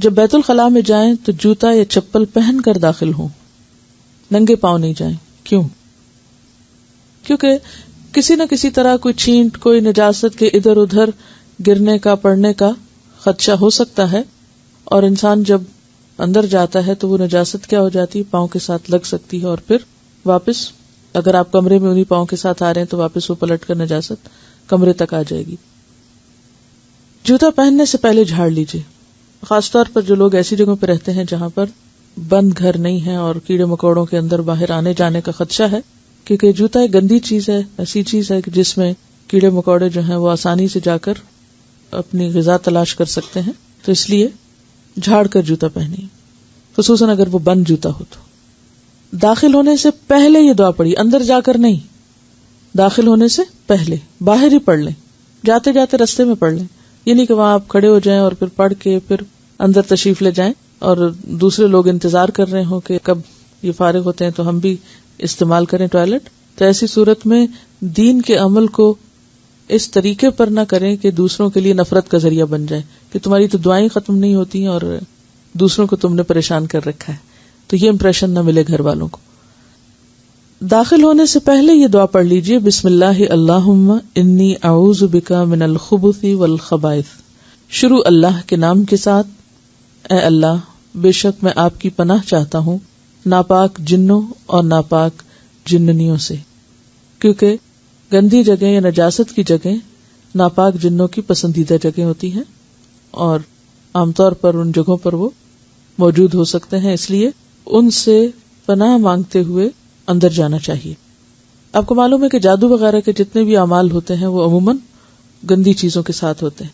جب بیت الخلاء میں جائیں تو جوتا یا چپل پہن کر داخل ہوں، ننگے پاؤں نہیں جائیں. کیوں؟ کیونکہ کسی نہ کسی طرح کوئی چھینٹ، کوئی نجاست کے ادھر ادھر گرنے کا، پڑنے کا خدشہ ہو سکتا ہے، اور انسان جب اندر جاتا ہے تو وہ نجاست کیا ہو جاتی ہے، پاؤں کے ساتھ لگ سکتی ہے، اور پھر واپس اگر آپ کمرے میں انہی پاؤں کے ساتھ آ رہے ہیں تو واپس وہ پلٹ کر نجاست کمرے تک آ جائے گی. جوتا پہننے سے پہلے جھاڑ لیجیے، خاص طور پر جو لوگ ایسی جگہوں پہ رہتے ہیں جہاں پر بند گھر نہیں ہے اور کیڑے مکوڑوں کے اندر باہر آنے جانے کا خدشہ ہے، کیونکہ جوتا ایک گندی چیز ہے، ایسی چیز ہے جس میں کیڑے مکوڑے جو ہیں وہ آسانی سے جا کر اپنی غذا تلاش کر سکتے ہیں، تو اس لیے جھاڑ کر جوتا پہنیے، خصوصاً اگر وہ بند جوتا ہو. تو داخل ہونے سے پہلے یہ دعا پڑھی، اندر جا کر نہیں، داخل ہونے سے پہلے باہر ہی پڑھ لیں، جاتے جاتے رستے میں پڑھ لیں. یہ نہیں کہ وہاں آپ کھڑے ہو جائیں اور پھر پڑھ کے پھر اندر تشریف لے جائیں اور دوسرے لوگ انتظار کر رہے ہوں کہ کب یہ فارغ ہوتے ہیں تو ہم بھی استعمال کریں ٹوائلٹ. تو ایسی صورت میں دین کے عمل کو اس طریقے پر نہ کریں کہ دوسروں کے لیے نفرت کا ذریعہ بن جائے کہ تمہاری تو دعائیں ختم نہیں ہوتی ہیں اور دوسروں کو تم نے پریشان کر رکھا ہے، تو یہ امپریشن نہ ملے گھر والوں کو. داخل ہونے سے پہلے یہ دعا پڑھ لیجئے، بسم اللہ اللہم انی اعوذ بک من الخبث والخبائث. شروع اللہ کے نام کے ساتھ. اے اللہ، بے شک میں آپ کی پناہ چاہتا ہوں ناپاک جنوں اور ناپاک جننیوں سے، کیونکہ گندی جگہ یا نجاست کی جگہ ناپاک جنوں کی پسندیدہ جگہ ہوتی ہیں اور عام طور پر ان جگہوں پر وہ موجود ہو سکتے ہیں، اس لیے ان سے پناہ مانگتے ہوئے اندر جانا چاہیے. آپ کو معلوم ہے کہ جادو وغیرہ کے جتنے بھی اعمال ہوتے ہیں وہ عموماً گندی چیزوں کے ساتھ ہوتے ہیں.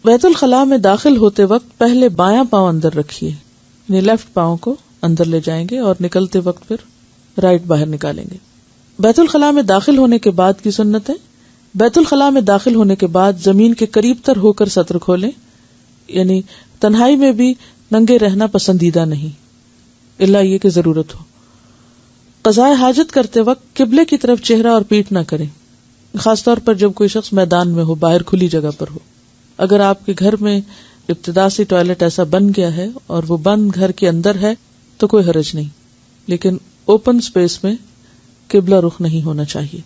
بیت الخلاء میں داخل ہوتے وقت پہلے بایاں پاؤں اندر رکھیے، یعنی لیفٹ پاؤں کو اندر لے جائیں گے اور نکلتے وقت پھر رائٹ باہر نکالیں گے. بیت الخلاء میں داخل ہونے کے بعد کی سنت ہے، بیت الخلاء میں داخل ہونے کے بعد زمین کے قریب تر ہو کر سطر کھولیں، یعنی تنہائی میں بھی ننگے رہنا پسندیدہ نہیں، الا یہ کہ ضرورت ہو. قضاء حاجت کرتے وقت قبلے کی طرف چہرہ اور پیٹھ نہ کریں، خاص طور پر جب کوئی شخص میدان میں ہو، باہر کھلی جگہ پر ہو. اگر آپ کے گھر میں ابتدا سے ٹوائلٹ ایسا بن گیا ہے اور وہ بند گھر کے اندر ہے تو کوئی حرج نہیں، لیکن اوپن سپیس میں قبلہ رخ نہیں ہونا چاہیے.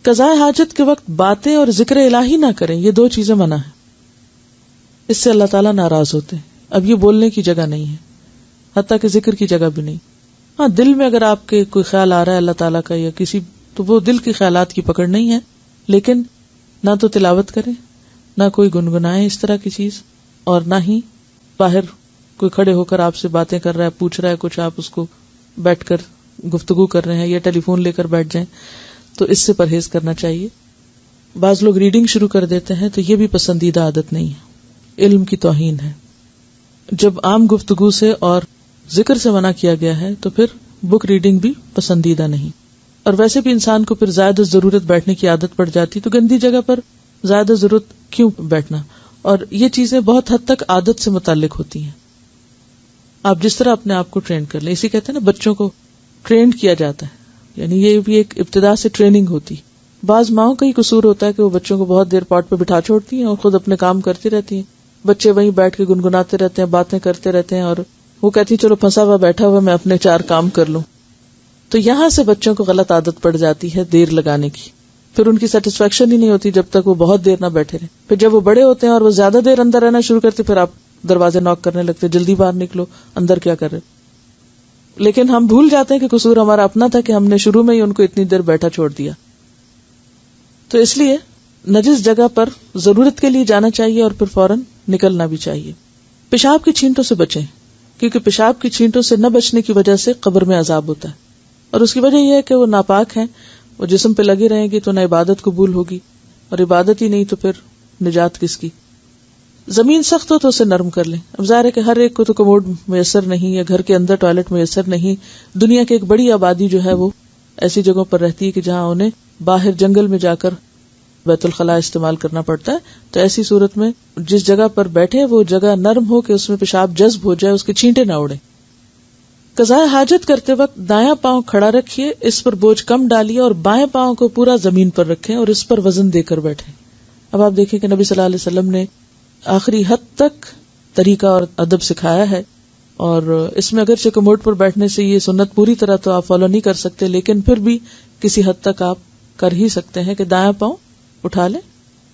قضاء حاجت کے وقت باتیں اور ذکر الہی نہ کریں، یہ دو چیزیں منع ہیں، اس سے اللہ تعالیٰ ناراض ہوتے ہیں. اب یہ بولنے کی جگہ نہیں ہے، حتیٰ کہ ذکر کی جگہ بھی نہیں. ہاں دل میں اگر آپ کے کوئی خیال آ رہا ہے اللہ تعالیٰ کا یا کسی، تو وہ دل کے خیالات کی پکڑ نہیں ہے، لیکن نہ تو تلاوت کریں، نہ کوئی گنگنائیں اس طرح کی چیز، اور نہ ہی باہر کوئی کھڑے ہو کر آپ سے باتیں کر رہا ہے، پوچھ رہا ہے کچھ، آپ اس کو بیٹھ کر گفتگو کر رہے ہیں یا ٹیلی فون لے کر بیٹھ جائیں، تو اس سے پرہیز کرنا چاہیے. بعض لوگ ریڈنگ شروع کر دیتے ہیں تو یہ بھی پسندیدہ عادت نہیں ہے، علم کی توہین ہے. جب عام گفتگو سے اور ذکر سے منع کیا گیا ہے تو پھر بک ریڈنگ بھی پسندیدہ نہیں. اور ویسے بھی انسان کو پھر زیادہ ضرورت بیٹھنے کی عادت پڑ جاتی، تو گندی جگہ پر زیادہ ضرورت کیوں بیٹھنا. اور یہ چیزیں بہت حد تک عادت سے متعلق ہوتی ہیں. آپ جس طرح اپنے آپ کو ٹرین کر لیں، اسی کہتے ہیں نا بچوں کو ٹرین کیا جاتا ہے، یعنی یہ بھی ایک ابتدا سے ٹریننگ ہوتی. بعض ماؤں کا ہی قصور ہوتا ہے کہ وہ بچوں کو بہت دیر پاٹ پہ بٹھا چھوڑتی ہیں اور خود اپنے کام کرتی رہتی ہیں. بچے وہیں بیٹھ کے گنگناتے رہتے ہیں، باتیں کرتے رہتے ہیں، اور وہ کہتی چلو پھنسا ہوا بیٹھا ہوا میں اپنے 4 کام کر لوں. تو یہاں سے بچوں کو غلط عادت پڑ جاتی ہے دیر لگانے کی، پھر ان کی سیٹسفیکشن ہی نہیں ہوتی جب تک وہ بہت دیر نہ بیٹھے رہے. پھر جب وہ بڑے ہوتے ہیں اور وہ زیادہ دیر اندر رہنا شروع کرتے، پھر آپ دروازے ناک کرنے لگتے، جلدی باہر نکلو، اندر کیا کر رہے. لیکن ہم بھول جاتے ہیں کہ قصور ہمارا اپنا تھا کہ ہم نے شروع میں ہی ان کو اتنی دیر بیٹھا چھوڑ دیا. تو اس لیے نجس جگہ پر ضرورت کے لیے جانا چاہیے اور پھر فوراً نکلنا بھی چاہیے. پیشاب کی چھینٹوں سے بچیں، کیونکہ پیشاب کی چھینٹوں سے نہ بچنے کی وجہ سے قبر میں عذاب ہوتا ہے، اور اس کی وجہ یہ ہے کہ وہ ناپاک ہیں، وہ جسم پہ لگی رہیں گی تو نہ عبادت قبول ہوگی، اور عبادت ہی نہیں تو پھر نجات کس کی. زمین سخت ہو تو اسے نرم کر لیں. اب ظاہر ہے کہ ہر ایک کو تو کموڈ میسر نہیں یا گھر کے اندر ٹوائلٹ میسر نہیں. دنیا کی ایک بڑی آبادی جو ہے وہ ایسی جگہوں پر رہتی ہے کہ جہاں انہیں باہر جنگل میں جا کر بیت الخلاء استعمال کرنا پڑتا ہے. تو ایسی صورت میں جس جگہ پر بیٹھے وہ جگہ نرم ہو کہ اس میں پیشاب جذب ہو جائے، اس کے چھینٹے نہ اڑے. قضاء حاجت کرتے وقت دایاں پاؤں کھڑا رکھیے، اس پر بوجھ کم ڈالیے اور بائیں پاؤں کو پورا زمین پر رکھیں اور اس پر وزن دے کر بیٹھیں. اب آپ دیکھیں کہ نبی صلی اللہ علیہ وسلم نے آخری حد تک طریقہ اور ادب سکھایا ہے، اور اس میں اگرچہ کموڈ پر بیٹھنے سے یہ سنت پوری طرح تو آپ فالو نہیں کر سکتے، لیکن پھر بھی کسی حد تک آپ کر ہی سکتے ہیں کہ دایاں پاؤں اٹھا لیں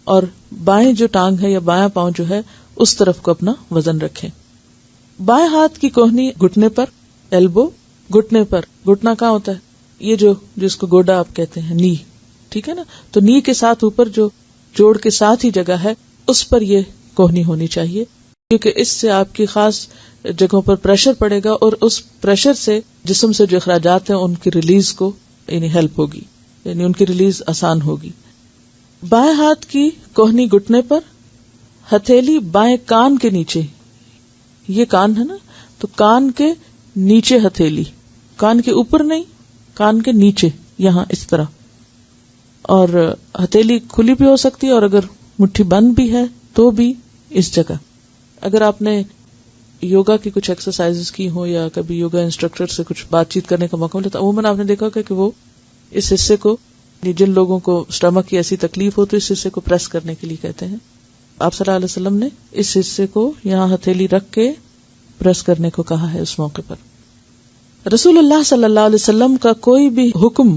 اور بائیں جو ٹانگ ہے یا بایاں پاؤں جو ہے اس طرف کو اپنا وزن رکھیں. بائیں ہاتھ کی کوہنی گھٹنے پر، ایلبو گھٹنے پر. گھٹنا کہاں ہوتا ہے؟ یہ جو جس کو گوڈا آپ کہتے ہیں، نی، ٹھیک ہے نا. تو نی کے ساتھ اوپر جو جوڑ کے ساتھ ہی جگہ ہے اس پر یہ کوہنی ہونی چاہیے، کیونکہ اس سے آپ کی خاص جگہوں پر پریشر پڑے گا اور اس پریشر سے جسم سے جو اخراجات ہیں ان کی ریلیز کو یعنی ہیلپ ہوگی، یعنی ان کی ریلیز آسان ہوگی. بائیں ہاتھ کی کوہنی گھٹنے پر، ہتھیلی بائیں کان کے نیچے. یہ کان ہے نا، تو کان کے نیچے ہتھیلی، کان کے اوپر نہیں، کان کے نیچے، یہاں اس طرح. اور ہتھیلی کھلی بھی ہو سکتی ہے اور اگر مٹھی بند بھی ہے تو بھی اس جگہ. اگر آپ نے یوگا کی کچھ ایکسرسائز کی ہوں یا کبھی یوگا انسٹرکٹر سے کچھ بات چیت کرنے کا موقع ملا تو عموماً آپ نے دیکھا کہ وہ اس حصے کو، جن لوگوں کو اسٹمک کی ایسی تکلیف ہو تو اس حصے کو پریس کرنے کے لیے کہتے ہیں. آپ صلی اللہ علیہ وسلم نے اس حصے کو یہاں ہتھیلی رکھ کے پریس کرنے کو کہا ہے اس موقع پر. رسول اللہ صلی اللہ علیہ وسلم کا کوئی بھی حکم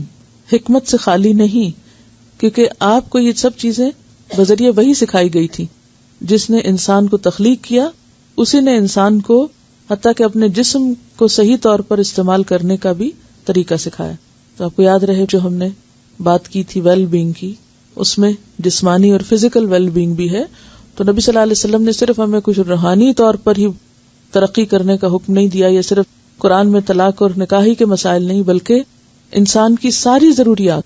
حکمت سے خالی نہیں، کیونکہ آپ کو یہ سب چیزیں بذریعہ وحی سکھائی گئی تھی. جس نے انسان کو تخلیق کیا اسی نے انسان کو حتیٰ کہ اپنے جسم کو صحیح طور پر استعمال کرنے کا بھی طریقہ سکھایا. تو آپ کو یاد رہے جو ہم نے بات کی تھی ویل بینگ کی، اس میں جسمانی اور فزیکل ویل بینگ بھی ہے. تو نبی صلی اللہ علیہ وسلم نے صرف ہمیں کچھ روحانی طور پر ہی ترقی کرنے کا حکم نہیں دیا، یا صرف قرآن میں طلاق اور نکاحی کے مسائل نہیں، بلکہ انسان کی ساری ضروریات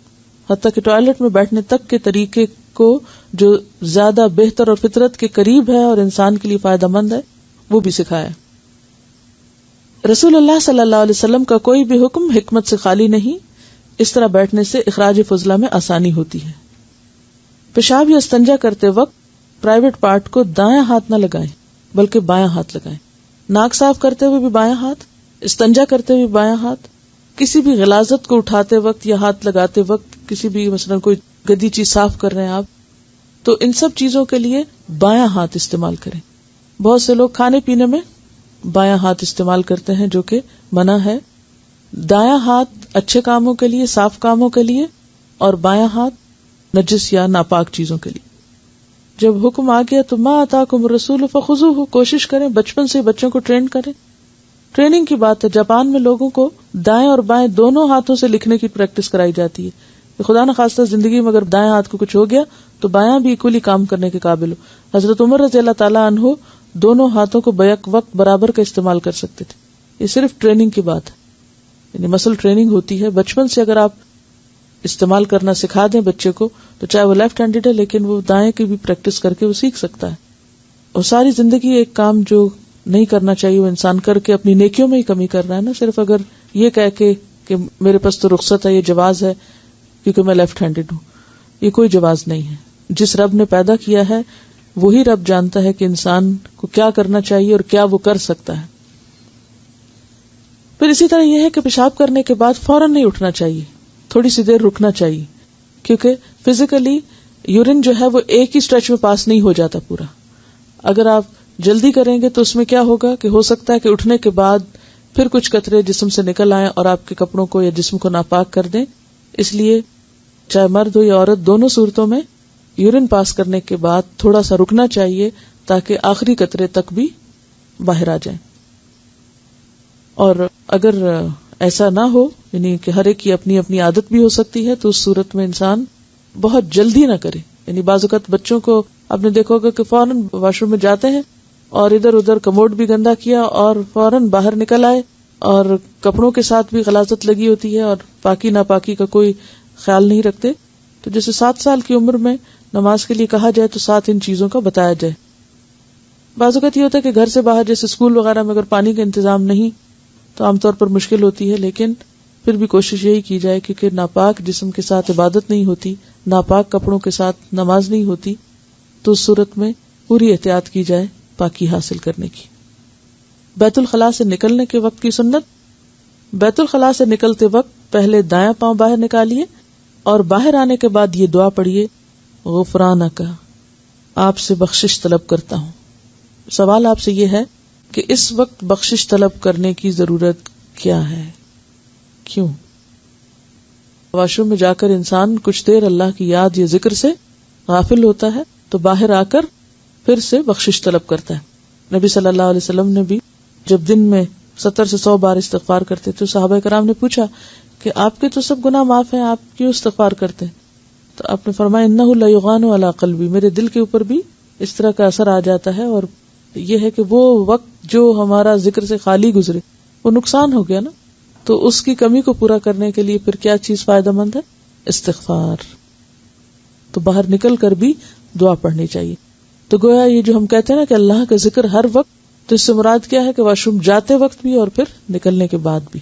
حتیٰ کہ ٹوائلٹ میں بیٹھنے تک کے طریقے کو جو زیادہ بہتر اور فطرت کے قریب ہے اور انسان کے لیے فائدہ مند ہے وہ بھی سکھایا. رسول اللہ صلی اللہ علیہ وسلم کا کوئی بھی حکم حکمت سے خالی نہیں. اس طرح بیٹھنے سے اخراج فضلہ میں آسانی ہوتی ہے. پیشاب یا استنجا کرتے وقت پرائیویٹ پارٹ کو دایاں ہاتھ نہ لگائیں بلکہ بایاں ہاتھ لگائیں. ناک صاف کرتے ہوئے بھی بایاں ہاتھ، استنجا کرتے ہوئے بایاں ہاتھ. کسی بھی غلاظت کو اٹھاتے وقت یا ہاتھ لگاتے وقت، کسی بھی مثلا کوئی گدی چیز صاف کر رہے ہیں آپ، تو ان سب چیزوں کے لیے بایاں ہاتھ استعمال کریں. بہت سے لوگ کھانے پینے میں بایاں ہاتھ استعمال کرتے ہیں جو کہ منع ہے. دایاں ہاتھ اچھے کاموں کے لیے، صاف کاموں کے لیے، اور بایاں ہاتھ نجس یا ناپاک چیزوں کے لیے. جب حکم آ گیا تو ما آتاکم الرسول فخذوہ، کوشش کریں بچپن سے بچوں کو ٹرین کریں. ٹریننگ کی بات ہے. جاپان میں لوگوں کو دائیں اور بائیں دونوں ہاتھوں سے لکھنے کی پریکٹس کرائی جاتی ہے. خدا نہ خواستہ زندگی میں اگر دائیں ہاتھ کو کچھ ہو گیا تو بایاں بھی اکولی کام کرنے کے قابل ہو. حضرت عمر رضی اللہ تعالیٰ عنہ دونوں ہاتھوں کو بیک وقت برابر کا استعمال کر سکتے تھے. یہ صرف ٹریننگ کی بات ہے، یعنی مسل ٹریننگ ہوتی ہے. بچپن سے اگر آپ استعمال کرنا سکھا دیں بچے کو تو چاہے وہ لیفٹ ہینڈڈ ہے لیکن وہ دائیں کی بھی پریکٹس کر کے وہ سیکھ سکتا ہے. اور ساری زندگی ایک کام جو نہیں کرنا چاہیے وہ انسان کر کے اپنی نیکیوں میں ہی کمی کر رہا ہے نا. صرف اگر یہ کہہ کے کہ میرے پاس تو رخصت ہے، یہ جواز ہے کیونکہ میں لیفٹ ہینڈڈ ہوں، یہ کوئی جواز نہیں ہے. جس رب نے پیدا کیا ہے وہی رب جانتا ہے کہ انسان کو کیا کرنا چاہیے اور کیا وہ کر سکتا ہے. پھر اسی طرح یہ ہے کہ پیشاب کرنے کے بعد فوراً نہیں اٹھنا چاہیے، تھوڑی سی دیر رکنا چاہیے، کیونکہ فزیکلی یورین جو ہے وہ ایک ہی اسٹریچ میں پاس نہیں ہو جاتا پورا. اگر آپ جلدی کریں گے تو اس میں کیا ہوگا کہ ہو سکتا ہے کہ اٹھنے کے بعد پھر کچھ قطرے جسم سے نکل آئیں اور آپ کے کپڑوں کو یا جسم کو ناپاک کر دیں. اس لیے چاہے مرد ہو یا عورت، دونوں صورتوں میں یورین پاس کرنے کے بعد تھوڑا سا رکنا چاہیے تاکہ آخری قطرے تک بھی باہر آ جائیں. اور اگر ایسا نہ ہو، یعنی کہ ہر ایک کی اپنی اپنی عادت بھی ہو سکتی ہے، تو اس صورت میں انسان بہت جلدی نہ کرے. یعنی بعض اوقات بچوں کو آپ نے دیکھا ہوگا کہ فوراً واش روم میں جاتے ہیں اور ادھر ادھر کموڈ بھی گندا کیا اور فوراً باہر نکل آئے، اور کپڑوں کے ساتھ بھی غلاظت لگی ہوتی ہے اور پاکی ناپاکی کا کوئی خیال نہیں رکھتے. تو جیسے 7 سال کی عمر میں نماز کے لیے کہا جائے تو 7 ان چیزوں کا بتایا جائے. بعض اوقات یہ ہوتا ہے کہ گھر سے باہر جیسے اسکول وغیرہ میں اگر پانی کا انتظام نہیں تو عام طور پر مشکل ہوتی ہے، لیکن پھر بھی کوشش یہی کی جائے کیونکہ ناپاک جسم کے ساتھ عبادت نہیں ہوتی، ناپاک کپڑوں کے ساتھ نماز نہیں ہوتی. تو اس صورت میں پوری احتیاط کی جائے پاکی حاصل کرنے کی. بیت الخلاء سے نکلنے کے وقت کی سنت: بیت الخلاء سے نکلتے وقت پہلے دایاں پاؤں باہر نکالیے اور باہر آنے کے بعد یہ دعا پڑھیے: غفرانک، آپ سے بخشش طلب کرتا ہوں. سوال آپ سے یہ ہے کہ اس وقت بخشش طلب کرنے کی ضرورت کیا ہے؟ کیوں؟ واش روم میں جا کر انسان کچھ دیر اللہ کی یاد یا ذکر سے غافل ہوتا ہے تو باہر آ کر پھر سے بخشش طلب کرتا ہے. نبی صلی اللہ علیہ وسلم نے بھی جب دن میں 70 سے 100 بار استغفار کرتے تو صحابہ کرام نے پوچھا کہ آپ کے تو سب گناہ معاف ہیں، آپ کیوں استغفار کرتے ہیں؟ تو آپ نے فرمایا انہ لیغان علی قلبی، میرے دل کے اوپر بھی اس طرح کا اثر آ جاتا ہے، اور یہ ہے کہ وہ وقت جو ہمارا ذکر سے خالی گزرے وہ نقصان ہو گیا نا، تو اس کی کمی کو پورا کرنے کے لیے پھر کیا چیز فائدہ مند ہے؟ استغفار. تو باہر نکل کر بھی دعا پڑھنی چاہیے. تو گویا یہ جو ہم کہتے ہیں نا کہ اللہ کا ذکر ہر وقت، تو اس سے مراد کیا ہے کہ واش روم جاتے وقت بھی اور پھر نکلنے کے بعد بھی.